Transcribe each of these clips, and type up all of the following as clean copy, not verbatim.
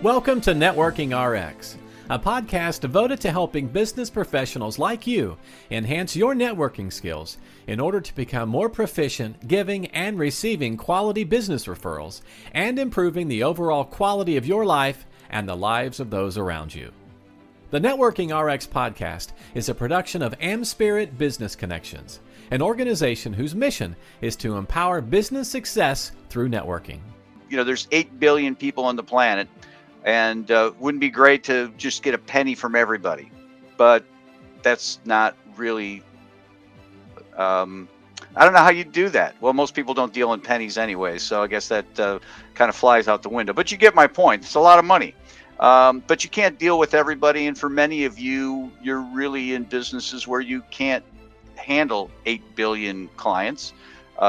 Welcome to Networking RX, a podcast devoted to helping business professionals like you enhance your networking skills in order to become more proficient giving and receiving quality business referrals and improving the overall quality of your life and the lives of those around you. The Networking RX podcast is a production of AmSpirit Business Connections, an organization whose mission is to empower business success through networking. You know, there's 8 billion people on the planet, and wouldn't be great to just get a penny from everybody, but that's not really, I don't know how you do that. Well, most people don't deal in pennies anyway, so I guess that kind of flies out the window, but you get my point. It's a lot of money, but you can't deal with everybody, and for many of you, you're really in businesses where you can't handle 8 billion clients.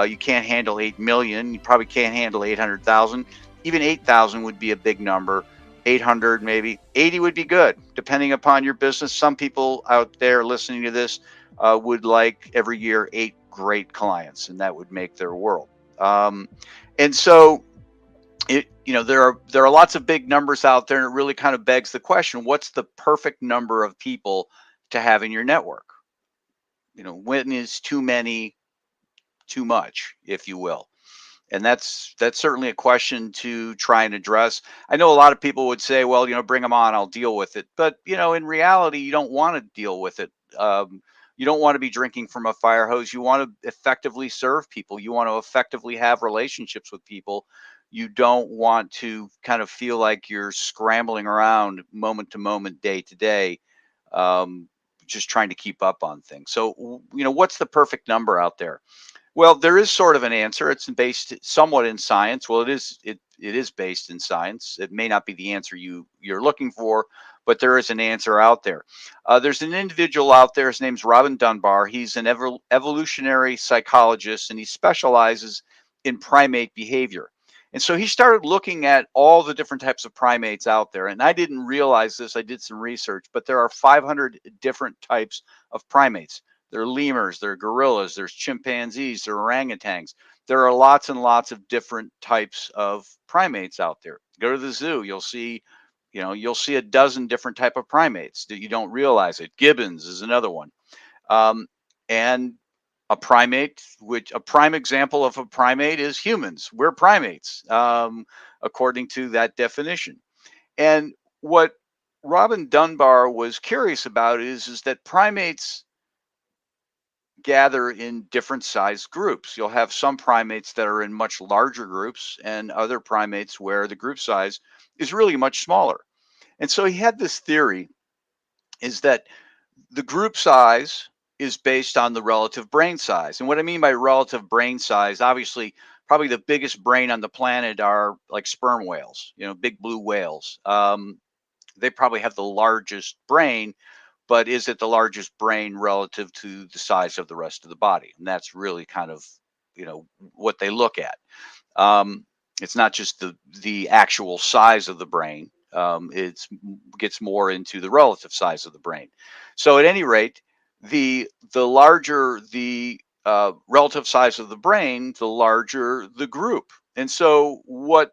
You can't handle 8 million. You probably can't handle 800,000. Even 8,000 would be a big number. 800 maybe. 80 would be good, depending upon your business. Some people out there listening to this would like every year 8 great clients, and that would make their world. And so, there are lots of big numbers out there, and it really kind of begs the question: what's the perfect number of people to have in your network? When is too many too much, if you will? And that's certainly a question to try and address. I know a lot of people would say, well, bring them on, I'll deal with it. But, in reality, you don't want to deal with it. You don't want to be drinking from a fire hose. You want to effectively serve people. You want to effectively have relationships with people. You don't want to kind of feel like you're scrambling around moment to moment, day to day, just trying to keep up on things. So, what's the perfect number out there? Well, there is sort of an answer. It's based somewhat in science. Well, it is based in science. It may not be the answer you're looking for, but there is an answer out there. There's an individual out there. His name's Robin Dunbar. He's an evolutionary psychologist, and he specializes in primate behavior. And so he started looking at all the different types of primates out there. And I didn't realize this. I did some research, but there are 500 different types of primates. There are lemurs, there are gorillas, there's chimpanzees, there are orangutans. There are lots and lots of different types of primates out there. Go to the zoo, you'll see a dozen different type of primates that you don't realize it. Gibbons is another one. And a primate, a prime example of a primate is humans. We're primates, according to that definition. And what Robin Dunbar was curious about is that primates gather in different size groups. You'll have some primates that are in much larger groups and other primates where the group size is really much smaller. And so he had this theory is that the group size is based on the relative brain size. And what I mean by relative brain size, obviously, probably the biggest brain on the planet are like sperm whales, big blue whales. They probably have the largest brain, but is it the largest brain relative to the size of the rest of the body? And that's really kind of, what they look at. It's not just the actual size of the brain. It gets more into the relative size of the brain. So at any rate, the larger the relative size of the brain, the larger the group. And so what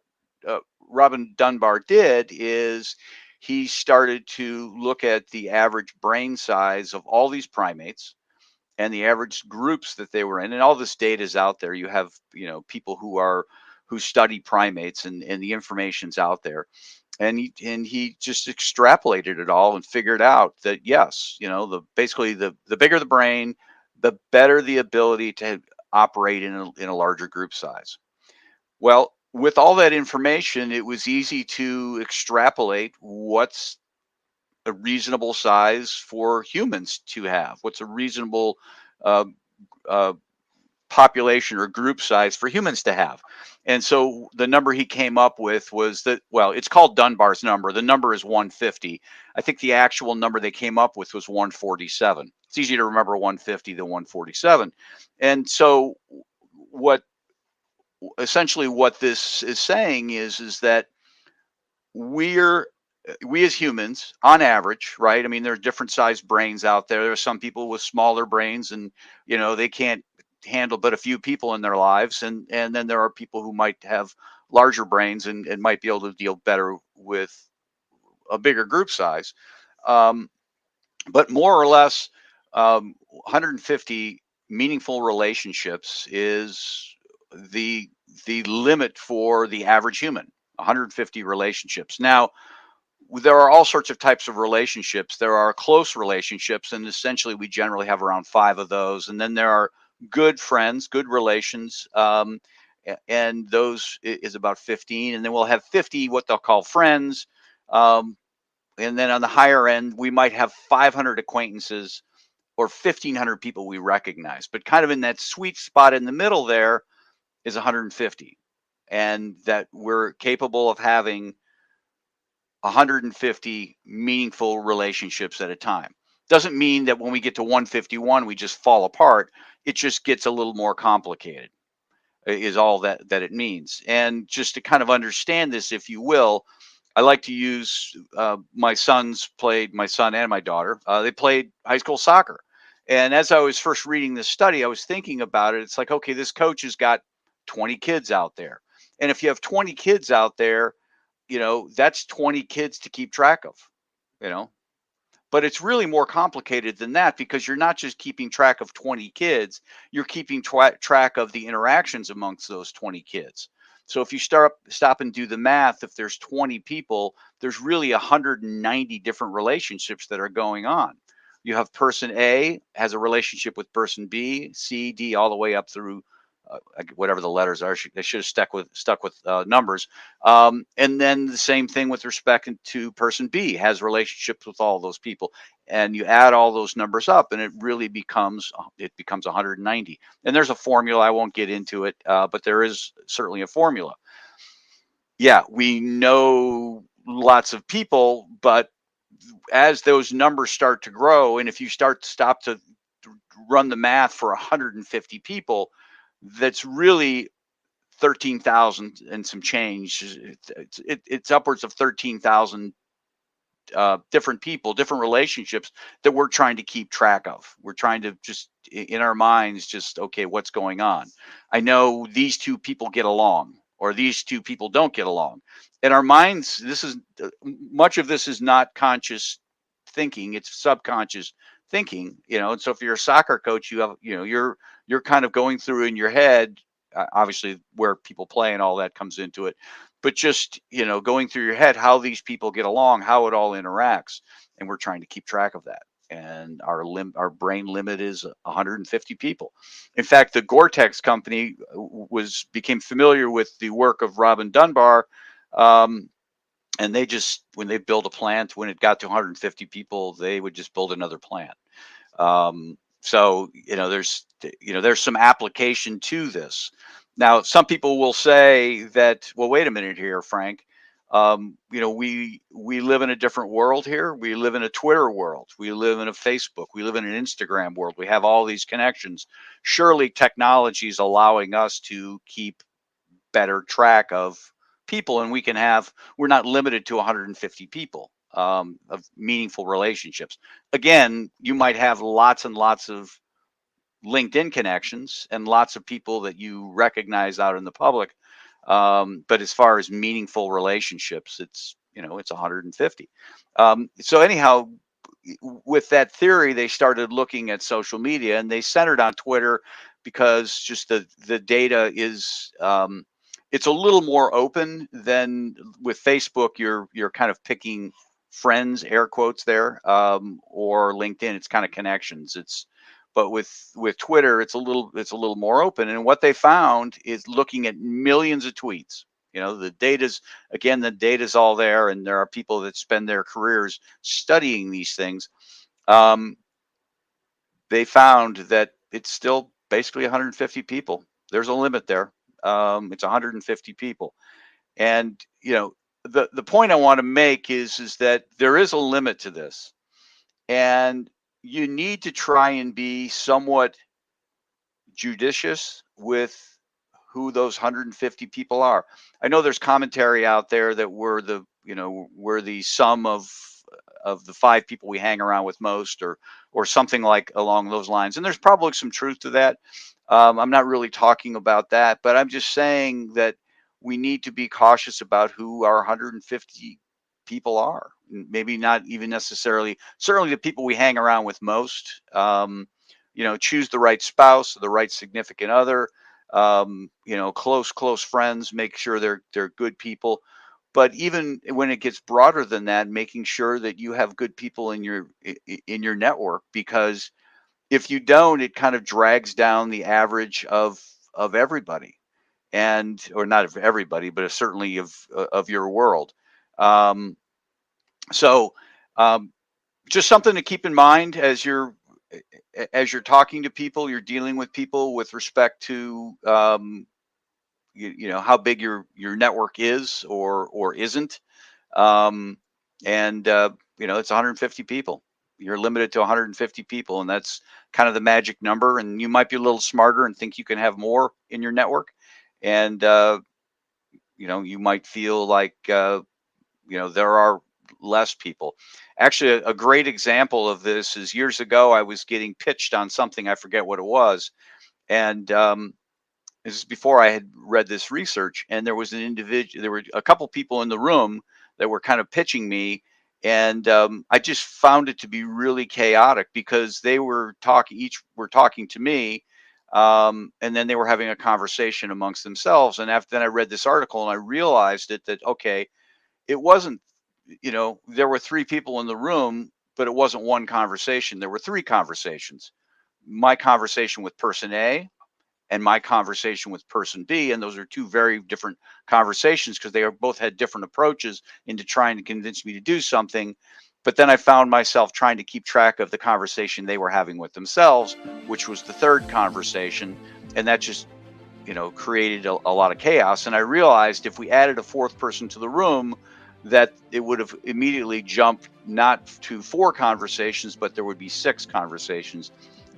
Robin Dunbar did is he started to look at the average brain size of all these primates and the average groups that they were in. And all this data is out there. You have, people who study primates and the information's out there. And he just extrapolated it all and figured out that, yes, basically the bigger the brain, the better the ability to operate in a larger group size. Well, with all that information, it was easy to extrapolate what's a reasonable size for humans to have. What's a reasonable population or group size for humans to have. And so the number he came up with was that, well, it's called Dunbar's number. The number is 150. I think the actual number they came up with was 147. It's easier to remember 150 than 147. And so essentially what this is saying is that we as humans, on average, right? I mean, there are different sized brains out there. There are some people with smaller brains, and they can't handle but a few people in their lives, and then there are people who might have larger brains and might be able to deal better with a bigger group size. But more or less, 150 meaningful relationships is the the limit for the average human. 150 relationships. Now, there are all sorts of types of relationships. There are close relationships, and essentially we generally have around 5 of those. And then there are good friends, good relations, and those is about 15. And then we'll have 50 what they'll call friends. Um, and then on the higher end, we might have 500 acquaintances or 1,500 people we recognize. But kind of in that sweet spot in the middle there is 150, and that we're capable of having 150 meaningful relationships at a time. Doesn't mean that when we get to 151, we just fall apart. It just gets a little more complicated, is all that it means. And just to kind of understand this, if you will, I like to use my son and my daughter, they played high school soccer. And as I was first reading this study, I was thinking about it. It's like, okay, this coach has got 20 kids out there. And if you have 20 kids out there, that's 20 kids to keep track of, you know. But it's really more complicated than that, because you're not just keeping track of 20 kids, you're keeping track of the interactions amongst those 20 kids. So if you stop and do the math, if there's 20 people, there's really 190 different relationships that are going on. You have person A has a relationship with person B, C, D, all the way up through whatever the letters are. They should have stuck with numbers. And then the same thing with respect to person B, has relationships with all those people. And you add all those numbers up, and it really becomes 190. And there's a formula. I won't get into it, but there is certainly a formula. Yeah, we know lots of people, but as those numbers start to grow, and if you stop to run the math for 150 people, that's really 13,000 and some change. It's upwards of 13,000 different people, different relationships that we're trying to keep track of. We're trying to just, in our minds, just, okay, what's going on? I know these two people get along, or these two people don't get along. In our minds, much of this is not conscious thinking, it's subconscious thinking, and so if you're a soccer coach, you're kind of going through in your head, obviously where people play and all that comes into it, but just going through your head how these people get along, how it all interacts, and we're trying to keep track of that. And our brain limit is 150 people. In fact, the Gore-Tex company became familiar with the work of Robin Dunbar, and they just, when they build a plant, when it got to 150 people, they would just build another plant. So there's some application to this. Now, some people will say that, well, wait a minute here, Frank. We live in a different world here. We live in a Twitter world. We live in a Facebook. We live in an Instagram world. We have all these connections. Surely technology is allowing us to keep better track of people, and we're not limited to 150 people of meaningful relationships. Again, you might have lots and lots of LinkedIn connections and lots of people that you recognize out in the public. But as far as meaningful relationships, it's 150. So anyhow, with that theory, they started looking at social media, and they centered on Twitter because just the data is, it's a little more open than with Facebook. You're kind of picking friends, air quotes there, or LinkedIn. It's kind of connections. But with Twitter, it's a little more open. And what they found is, looking at millions of tweets, the data's all there, and there are people that spend their careers studying these things. They found that it's still basically 150 people. There's a limit there. It's 150 people. And the point I want to make is that there is a limit to this, and you need to try and be somewhat judicious with who those 150 people are. I know there's commentary out there that we're the sum of the 5 people we hang around with most, or something like along those lines. And there's probably some truth to that. I'm not really talking about that, but I'm just saying that we need to be cautious about who our 150 people are. Maybe not even necessarily, certainly the people we hang around with most. Choose the right spouse, the right significant other, close friends, make sure they're good people. But even when it gets broader than that, making sure that you have good people in your network, because if you don't, it kind of drags down the average of everybody, or not of everybody, but certainly of your world. Um, so just something to keep in mind as you're talking to people, you're dealing with people with respect to how big your network is or isn't. Um, and it's 150 people. You're limited to 150 people, and that's kind of the magic number. And you might be a little smarter and think you can have more in your network, and you might feel like there are less people. Actually, a great example of this is years ago I was getting pitched on something, I forget what it was, and this is before I had read this research, and there was an individual. There were a couple people in the room that were kind of pitching me, and I just found it to be really chaotic because they were talking. Each were talking to me, and then they were having a conversation amongst themselves. And after then, I read this article and I realized that okay, it wasn't. There were three people in the room, but it wasn't one conversation. There were three conversations. My conversation with person A, and my conversation with person B, and those are two very different conversations because they both had different approaches into trying to convince me to do something. But then I found myself trying to keep track of the conversation they were having with themselves, which was the third conversation, and that just created a lot of chaos. And I realized if we added a fourth person to the room, that it would have immediately jumped not to 4 conversations, but there would be 6 conversations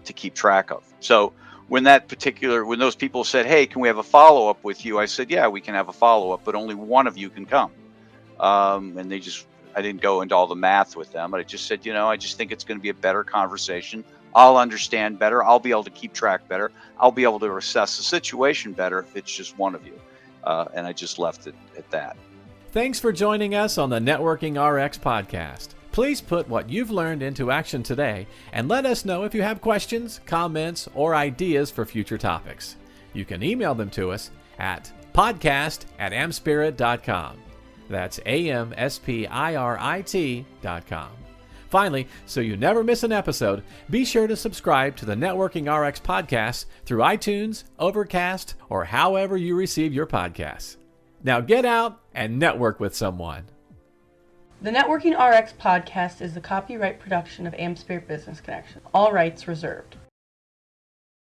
to keep track of. So when those people said, "Hey, can we have a follow-up with you?" I said, "Yeah, we can have a follow-up, but only one of you can come." And I didn't go into all the math with them, but I just said, I just think it's going to be a better conversation. I'll understand better. I'll be able to keep track better. I'll be able to assess the situation better if it's just one of you. And I just left it at that. Thanks for joining us on the Networking RX podcast. Please put what you've learned into action today and let us know if you have questions, comments, or ideas for future topics. You can email them to us at podcast@amspirit.com. That's AmSpirit.com. Finally, so you never miss an episode, be sure to subscribe to the Networking RX podcast through iTunes, Overcast, or however you receive your podcasts. Now get out and network with someone. The Networking RX podcast is the copyright production of AmSpirit Business Connection. All rights reserved.